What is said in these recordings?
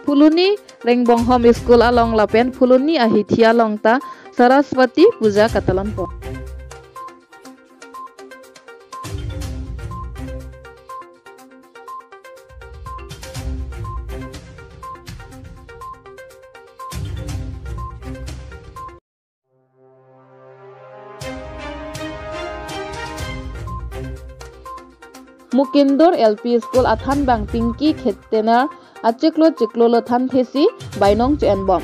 Fuluni Rengbonghom School along lapen Fuluni ahithia longta Saraswati Puja katalan po. Mukindur LP School athan bang Pinky Khettenar achiklo chiklo lo than thesi bainong chen bom.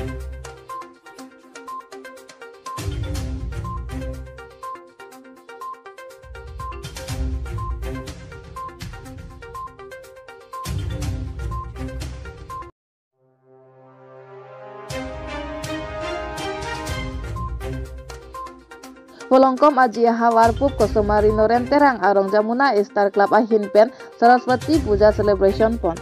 Polongkom aji hawar pup kosomari noren terang arong jamuna Star Club ahin pen Saraswati Puja celebration pon.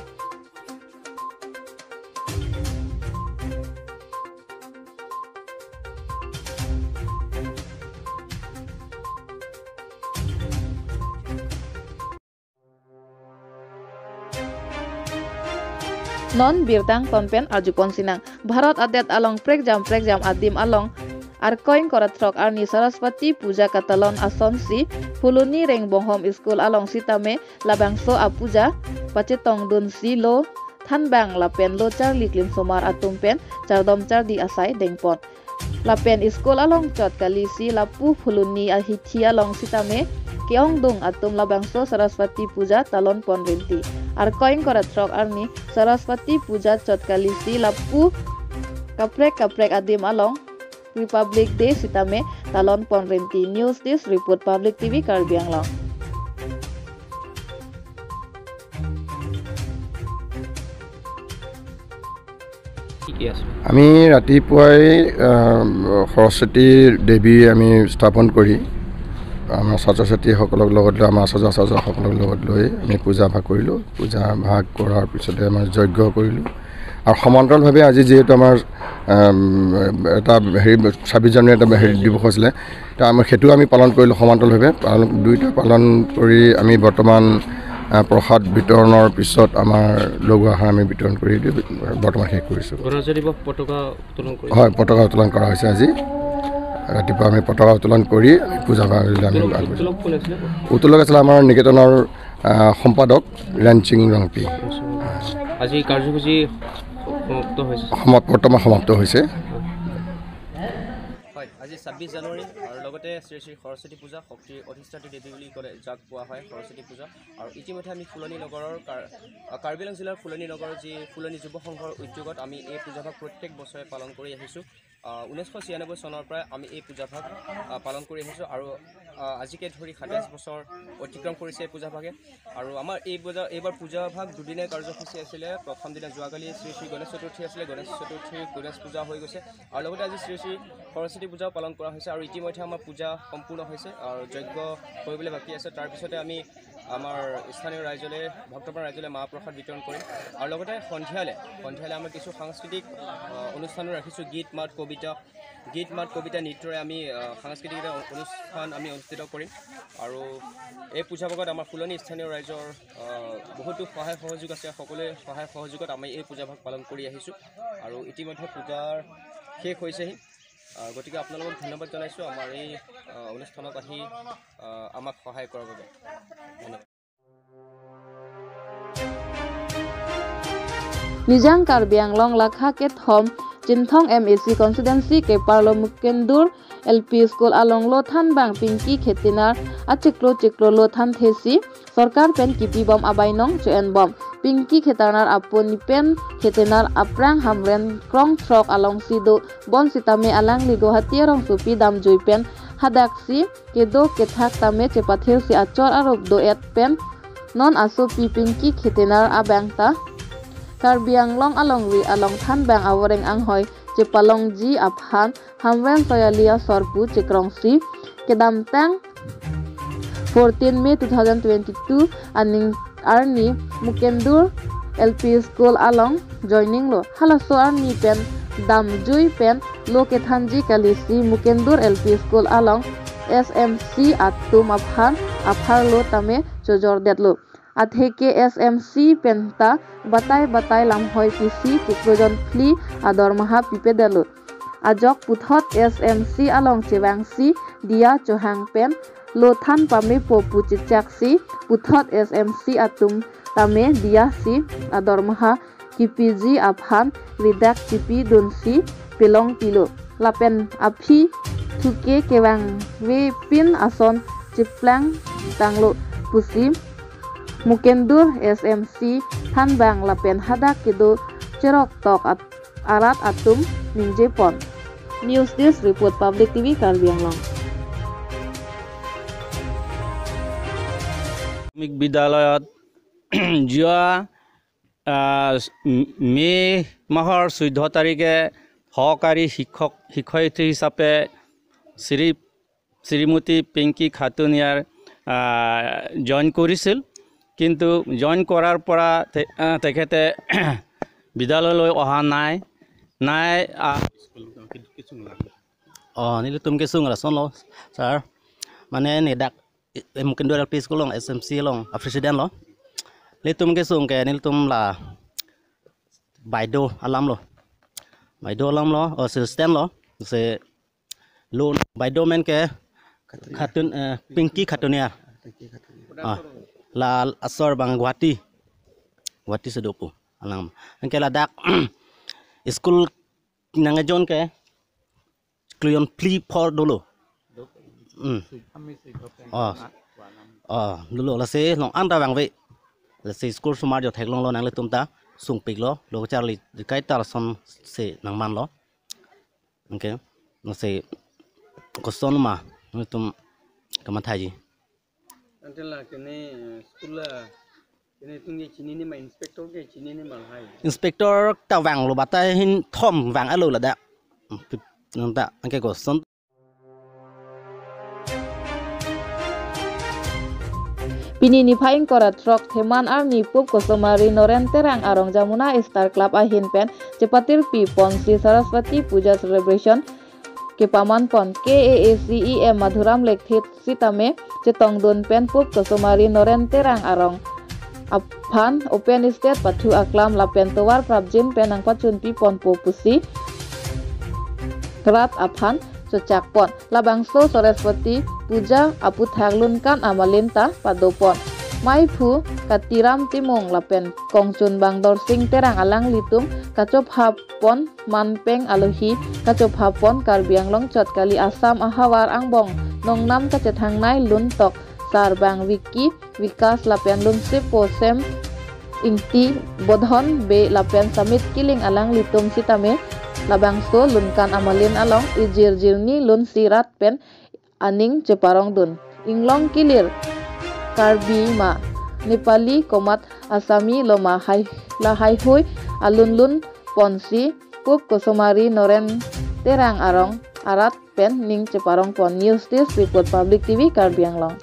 Non birtang tonpen ajupon sinang Bharat adet along prek jam adim along Arkoing koratrok arni Saraswati Puja katalon asonsi Fuluni Rengbonghom School along sitame labangso apuja pacetong dun si lo thanbang lapen lo charli klim somar atumpen chardom chardi asai dengpon lapen school along chot kali si lapu Fuluni ahithia along sitame keong dung atum labangso Saraswati Puja talon pon renti Arkoing koratrok arni Saraswati Puja chot kali si lapu kaprek adim along Republic Day sitame talon pon renti news this report Public TV Karbi Anglong. আমি ৰাতিপুৱাই সৰস্বতী দেৱী আমি স্থাপন কৰি আমাৰ ছাত্ৰ ছাত্ৰীসকলক লগত লৈ আমাৰ আচাৰ্যসকলক লগত লৈ আমি পূজা ভাগ কৰিলোঁ পূজা ভাগ কৰাৰ পিছতে আমাৰ যজ্ঞ কৰিলোঁ আৰু সমান্তৰালভাৱে আজি যেহেতু আমাৰ এটা 26 জানুৱাৰী এটা দিৱস আছিলে তা আমাৰ সেইটো আমি পালন কৰিলোঁ সমান্তৰালভাৱে দুইটা পালন কৰি আমি বৰ্তমান প্ৰসাদ বিতৰণৰ পিছত আমাৰ লঘু আহাৰ আমি বিতৰণ কৰি বৰ্তমান শেষ কৰিছোঁ হয় পতাকা উত্তোলন কৰা হৈছে আজি ৰাতিপুৱা আমি পতাকা উত্তোলন কৰি আমি পূজা ভাগলৈ আমি উত্তোলক আছিলে আমাৰ নিকেতনৰ সম্পাদক ৰেঞ্চিং ৰংপি আজি কাৰ্যসূচী বৰ্তমান সমাপ্ত হৈছে আজি 26 জানুৱাৰী আৰু লগতে শ্ৰী শ্ৰী সৰস্বতী পূজা শক্তিৰ অধিষ্ঠাত্ৰী দেৱী বুলি ক'লে যাক কোৱা হয় সৰস্বতী পূজা আৰু ইতিমধ্যে আমি ফুলনি নগৰৰ কাৰ্বি আংলং জিলাৰ ফুলনি নগৰৰ যি ফুলনি যুৱ সংঘৰ উদ্যোগত আমি এই পূজাভাগ প্ৰত্যেক বছৰে পালন কৰি আহিছোঁ 1996 চনৰ পৰা আমি এই পূজাভাগ পালন কৰি আহিছোঁ আৰু আজিকে ধৰি 27 বছৰ অতিক্ৰম কৰিছে এই পূজাভাগে আৰু আমাৰ এইবাৰ পূজাভাগ দুদিনীয়া কাৰ্যসূচী আছিলে প্ৰথম দিনা যোৱাকালি শ্ৰী শ্ৰী গণেশ চতুৰ্থী আছিলে গণেশ পূজা হৈ গৈছে আৰু লগতে আজি শ্ৰী শ্ৰী সৰস্বতী পূজাও পালন কৰা হৈছে আৰু ইতিমধ্যে আমাৰ পূজা সম্পূৰ্ণ হৈছে আৰু যজ্ঞ কৰিবলৈ বাকী আছে তাৰপিছতে আমি আমাৰ স্থানীয় ৰাইজলৈ ভক্তপ্ৰাণ ৰাইজলৈ মাহ প্ৰসাদ বিতৰণ কৰিম আৰু লগতে সন্ধিয়ালৈ আমাৰ কিছু সাংস্কৃতিক অনুষ্ঠানো ৰাখিছোঁ গীত মাত কবিতা নৃত্যৰে আমি সাংস্কৃতিক অনুষ্ঠান আমি অনুষ্ঠিত কৰিম আৰু এই পূজাভাগত আমাৰ ফুলনি স্থানীয় ৰাইজৰ বহুতো সহায় সহযোগ আছে সকলোৱে সহায় সহযোগত আমি এই পূজাভাগ পালন কৰি আহিছোঁ আৰু ইতিমধ্যে পূজাৰ শেষ হৈছেহি গতিকে আপোনালোকক ধন্যবাদ জনাইছোঁ আমাৰ এই অনুষ্ঠানত আহি আমাক সহায় কৰাৰ বাবে Nijang Karbi Anglong lakha ke thom Jinthong MAC constituency ke Parlo Mukendur LP School along lo than bang Pinky Khettinar achiklo lo than thesi sarkar pen kipi bom abainong chen bom Pinky Khettanar apun pen Khettinar aprang hamren krong throk along sido bon sitame alang ligo hatiarong supi dam jui pen hadaksi kedo kethak tame chepathil si achor arok do et pen non aso pi Pinky Khettinar abangta Karbi Anglong along than bang awareng anghoi Jepalong ji aphan hamwen soyalia sorpu cikrongsi kedam tang 14 May 2022 aning arni Mukendur LP School along joining lo halaso arni pen dam jui pen lo kethanji kalisi Mukendur LP School along SMC atum aphan aphar lo tame chojor det lo atheke SMC penta batai lamhoi PC tikrojon fli ador maha pipedalut ajok puthot SMC along chewangsi dia chohang pen lo than pame po puchichaksi puthot SMC atum tame dia si ador maha KPG aphan ridak tipi dunsi pelong pilo lapen api thuke kewang we pin ason chiplang tanglo pusi Mukendur SMC Hanbang lapen hadak kido cerok tok arat atum ninje pon. News Desk Report Public TV Karbi Anglong. বিদ্যালয়ত যোৱা মে মাহৰ 14 তাৰিখে সহকাৰী শিক্ষয়িত্ৰী হিচাপে শ্ৰীমতী Pinky খাতুনিয়াৰ join কৰিছিল কিন্তু join কৰাৰ পৰা তেখেতে বিদ্যালয়লৈ অহা নাই নিলে তুমি কিছু ৰাচন ল ছাৰ মানে নেদাক Mukendur LP School long SMC long presiden lo litum ke sung ke niltum la baido alam lo assistant lo se lo baido men ke khatun Pinky Khatunia la asor bang Guwahati sedopu alam ke la dak school nangajon ke klion pli por dulu dulu là sẽ long ăn ra vàng vậy là sẽ school smart cho thầy long lo năng lực tum ta sung pik lo lo cha li cái ta là son sẽ năng man lo ok nó sẽ có son mà nó tum cái thầy gì antel là cái này school là cái này tung cái chini này mà inspector cái chini này mà hay inspector ta vàng lo bata hin thom vàng alo là đã nó ta anh cái có son Pini ni phaing kora trok Theman Army Pup Kosomari Noren Terang Arong Jamuna Star Club Ahin Pen Cepatir Pi Pon Sri Saraswati Puja Celebration ke paman pon KAACEM Madhuram Lekthit Sitame Cetong Don Pen Pup Kosomari Noren Terang Arong Aphan Open State Pathu Aklam Lapen Towar Prabjin Penang Pachun Pi Pon Popusi Rat Aphan Cocak pon labangso Saraswati Puja apu thaglun kan amalinta padopon mai phu katiram timong lapen kongchun bangdor sing terang alang litum kachop hapon manpeng alohi kachop hapon Karbi Anglong chotkali Assam ahawar angbong nongnam kachethang nai lun tok sarbang wiki vikas lapen lun sipo sem ingti bodhon be lapen samit kiling alang litum sitame labangso lunkan amalin along ijir-jirni lun sirat pen aning ceparong dun inglong kilir Karbi ma Nepali komat Asami loma hai hui alun ponsi Pup Kosomari Noren Terang Arong arat pen ning ceparong pon. News Desk Report Public TV Karbi Anglong.